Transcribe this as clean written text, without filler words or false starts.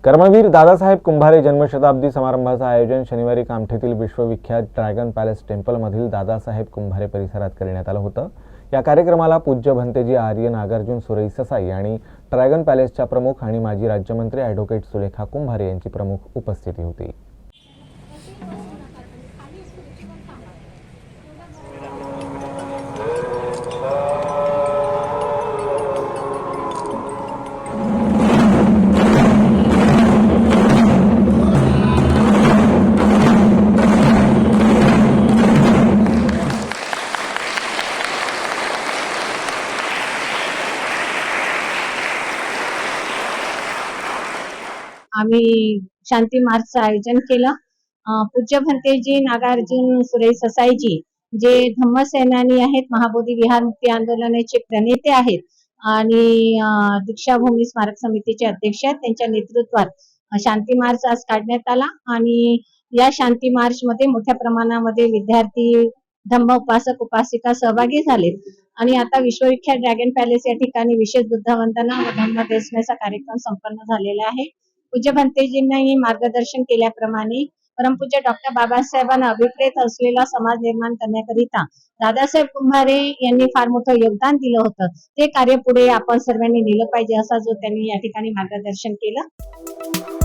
कर्मवीर दादासाहेब कुंभारे जन्मशताब्दी समारंभाचं आयोजन शनिवारी कामठीतील विश्वविख्यात ड्रॅगन पॅलेस टेम्पलमधील दादासाहेब कुंभारे परिसरात करण्यात आलं होतं। या कार्यक्रमाला पूज्य भंतेजी आर्य नागार्जुन सुरई ससाई आणि ड्रॅगन पॅलेसच्या प्रमुख आणि माजी राज्यमंत्री ॲडव्होकेट सुलेखा कुंभारे यांची प्रमुख उपस्थिती होती। आम्ही शांती मार्चचं आयोजन केलं। पूज्य भंतेजी नागार्जुन सुरई ससाईजी जे धम्मसेनानी आहेत, महाबोधी विहार मुक्ती आंदोलनाचे प्रणेते आहेत आणि दीक्षाभूमी स्मारक समितीचे अध्यक्ष आहेत। त्यांच्या नेतृत्वात शांती मार्च आज काढण्यात आला आणि या शांती मार्च मध्ये मोठ्या प्रमाणामध्ये विद्यार्थी, धम्म उपासक उपासिका सहभागी झालेत आणि आता विश्वविख्यात ड्रॅगन पॅलेस या ठिकाणी विशेष बुद्ध वंदना व धम्म देसण्याचा कार्यक्रम संपन्न झालेला आहे। पूज्य भंतेजींनी मार्गदर्शन केल्याप्रमाणे परमपूज्य डॉक्टर बाबासाहेबांना अभिप्रेत असलेला समाज निर्माण करण्याकरिता दादासाहेब कुंभारे यांनी फार मोठं योगदान दिलं होतं। ते कार्य पुढे आपण सर्वांनी नेलं पाहिजे असा जो त्यांनी या ठिकाणी मार्गदर्शन केलं।